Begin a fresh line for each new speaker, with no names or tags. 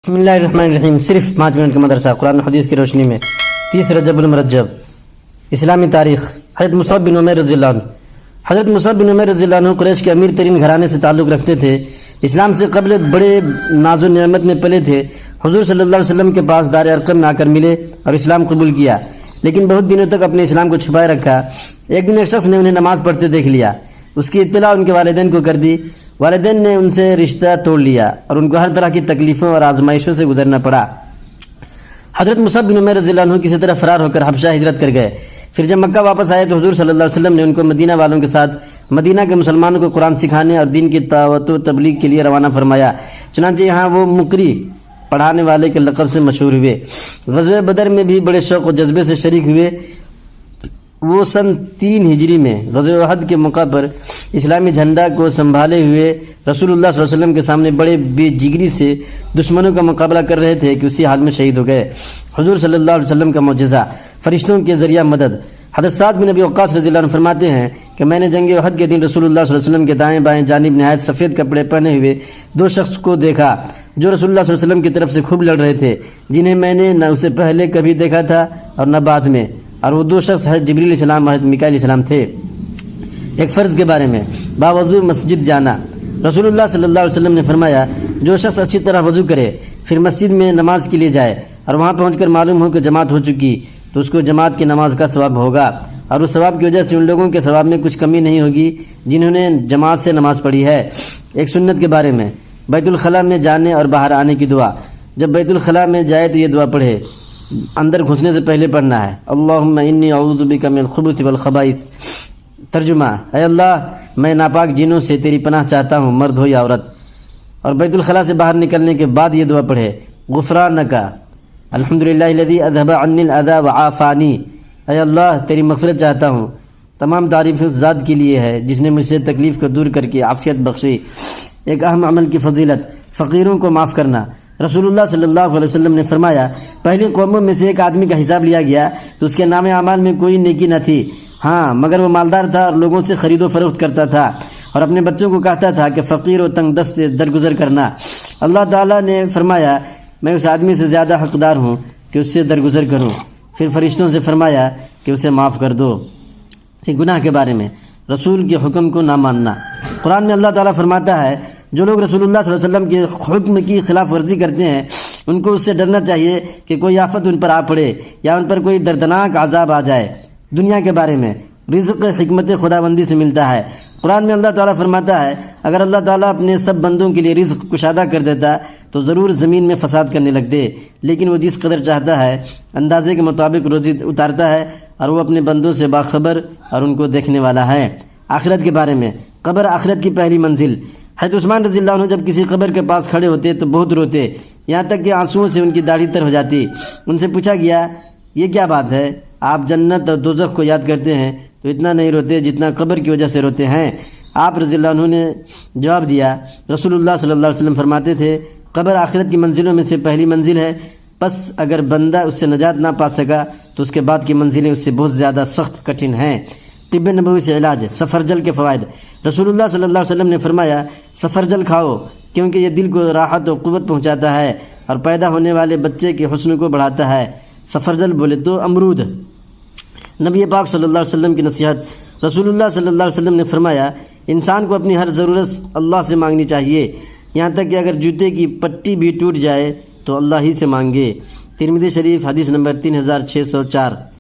بسم اللہ الرحمن الرحیم۔ صرف 5 منٹ کا مدرسہ قرآن و حدیث کی روشنی میں 30 رجب المرجب۔ اسلامی تاریخ۔ حضرت مصعب بن عمیر رضی اللہ عنہ۔ حضرت مصعب بن عمیر رضی اللہ عنہ قریش کے امیر ترین گھرانے سے تعلق رکھتے تھے۔ اسلام سے قبل بڑے ناز و نعمت میں پلے تھے۔ حضور صلی اللہ علیہ وسلم کے پاس دار ارقم میں آ کر ملے اور اسلام قبول کیا، لیکن بہت دنوں تک اپنے اسلام کو چھپائے رکھا۔ ایک دن ایک شخص نے انہیں نماز پڑھتے دیکھ لیا۔ اس کی اطلاع ان کے والدین کو کر دی۔ والدین نے ان سے رشتہ توڑ لیا اور ان کو ہر طرح کی تکلیفوں اور آزمائشوں سے گزرنا پڑا۔ حضرت مصعب بن عمیر رضی اللہ عنہ کسی طرح فرار ہو کر حبشہ ہجرت کر گئے۔ پھر جب مکہ واپس آئے تو حضور صلی اللہ علیہ وسلم نے ان کو مدینہ والوں کے ساتھ مدینہ کے مسلمانوں کو قرآن سکھانے اور دین کی دعوت و تبلیغ کے لیے روانہ فرمایا۔ چنانچہ یہاں وہ مقری پڑھانے والے کے لقب سے مشہور ہوئے۔ غزوہ بدر میں بھی بڑے شوق و جذبے سے شریک ہوئے۔ وہ سن 3 ہجری میں غزوہ احد کے موقع پر اسلامی جھنڈا کو سنبھالے ہوئے رسول اللہ صلی اللہ علیہ وسلم کے سامنے بڑے بے جگری سے دشمنوں کا مقابلہ کر رہے تھے کہ اسی حال میں شہید ہو گئے۔ حضور صلی اللہ علیہ وسلم کا معجزہ، فرشتوں کے ذریعہ مدد۔ حضرت سعد بن ابی وقاص رضی اللہ عنہ فرماتے ہیں کہ میں نے جنگ احد کے دن رسول اللہ صلی اللہ علیہ وسلم کے دائیں بائیں جانب نہایت سفید کپڑے پہنے ہوئے 2 شخص کو دیکھا جو رسول اللہ صلی اللہ علیہ وسلم کی طرف سے خوب لڑ رہے تھے، جنہیں میں نے نہ اسے پہلے کبھی دیکھا تھا اور نہ بعد میں، اور وہ 2 شخص حضرت جبریل علیہ السلام اور حضرت میکائیل علیہ السلام تھے۔ ایک فرض کے بارے میں، باوضو مسجد جانا۔ رسول اللہ صلی اللہ علیہ وسلم نے فرمایا، جو شخص اچھی طرح وضو کرے پھر مسجد میں نماز کے لیے جائے اور وہاں پہنچ کر معلوم ہو کہ جماعت ہو چکی تو اس کو جماعت کی نماز کا ثواب ہوگا، اور اس ثواب کی وجہ سے ان لوگوں کے ثواب میں کچھ کمی نہیں ہوگی جنہوں نے جماعت سے نماز پڑھی ہے۔ ایک سنت کے بارے میں، بیت الخلاء میں جانے اور باہر آنے کی دعا۔ جب بیت الخلاء میں جائے تو یہ دعا پڑھے، اندر گھسنے سے پہلے پڑھنا ہے، اللہم انی اعوذ بک من الخبث والخبائث۔ ترجمہ، اے اللہ میں ناپاک جنوں سے تیری پناہ چاہتا ہوں، مرد ہو یا عورت۔ اور بیت الخلاء سے باہر نکلنے کے بعد یہ دعا پڑھے، غفرانک الحمدللہ الذی اذھب عنی الاذی وعافانی۔ اے اللہ تیری مغفرت چاہتا ہوں، تمام تعریف اس ذات کے لیے ہے جس نے مجھ سے تکلیف کو دور کر کے عافیت بخشی۔ ایک اہم عمل کی فضیلت، فقیروں کو معاف کرنا۔ رسول اللہ صلی اللہ علیہ وسلم نے فرمایا، پہلی قوموں میں سے ایک آدمی کا حساب لیا گیا تو اس کے نام اعمال میں کوئی نیکی نہ تھی، ہاں مگر وہ مالدار تھا اور لوگوں سے خرید و فروخت کرتا تھا اور اپنے بچوں کو کہتا تھا کہ فقیر و تنگ دست درگزر کرنا۔ اللہ تعالیٰ نے فرمایا، میں اس آدمی سے زیادہ حقدار ہوں کہ اس سے درگزر کروں۔ پھر فرشتوں سے فرمایا کہ اسے معاف کر دو۔ ایک گناہ کے بارے میں، رسول کے حکم کو نہ ماننا۔ قرآن میں اللہ تعالیٰ فرماتا ہے، جو لوگ رسول اللہ صلی اللہ علیہ وسلم کے حکم کی خلاف ورزی کرتے ہیں ان کو اس سے ڈرنا چاہیے کہ کوئی آفت ان پر آ پڑے یا ان پر کوئی دردناک عذاب آ جائے۔ دنیا کے بارے میں، رزق حکمت خداوندی سے ملتا ہے۔ قرآن میں اللہ تعالیٰ فرماتا ہے، اگر اللہ تعالیٰ اپنے سب بندوں کے لیے رزق کشادہ کر دیتا تو ضرور زمین میں فساد کرنے لگتے، لیکن وہ جس قدر چاہتا ہے اندازے کے مطابق روزی اتارتا ہے اور وہ اپنے بندوں سے باخبر اور ان کو دیکھنے والا ہے۔ آخرت کے بارے میں، قبر آخرت کی پہلی منزل۔ حضرت عثمان رضی اللہ عنہ جب کسی قبر کے پاس کھڑے ہوتے تو بہت روتے، یہاں تک کہ آنسوؤں سے ان کی داڑھی تر ہو جاتی۔ ان سے پوچھا گیا، یہ کیا بات ہے؟ آپ جنت اور دوزخ کو یاد کرتے ہیں تو اتنا نہیں روتے جتنا قبر کی وجہ سے روتے ہیں۔ آپ رضی اللہ عنہ نے جواب دیا، رسول اللہ صلی اللہ علیہ وسلم فرماتے تھے، قبر آخرت کی منزلوں میں سے پہلی منزل ہے، بس اگر بندہ اس سے نجات نہ پا سکا تو اس کے بعد کی منزلیں اس سے بہت زیادہ سخت کٹھن ہیں۔ طب نبوی سے علاج، سفرجل کے فوائد۔ رسول اللہ صلی اللہ علیہ وسلم نے فرمایا، سفرجل کھاؤ کیونکہ یہ دل کو راحت و قوت پہنچاتا ہے اور پیدا ہونے والے بچے کے حسن کو بڑھاتا ہے۔ سفرجل بولے تو امرود۔ نبی پاک صلی اللہ علیہ وسلم کی نصیحت۔ رسول اللہ صلی اللہ علیہ وسلم نے فرمایا، انسان کو اپنی ہر ضرورت اللہ سے مانگنی چاہیے، یہاں تک کہ اگر جوتے کی پٹی بھی ٹوٹ جائے تو اللہ ہی سے مانگے۔ ترمذی شریف حدیث نمبر 3604۔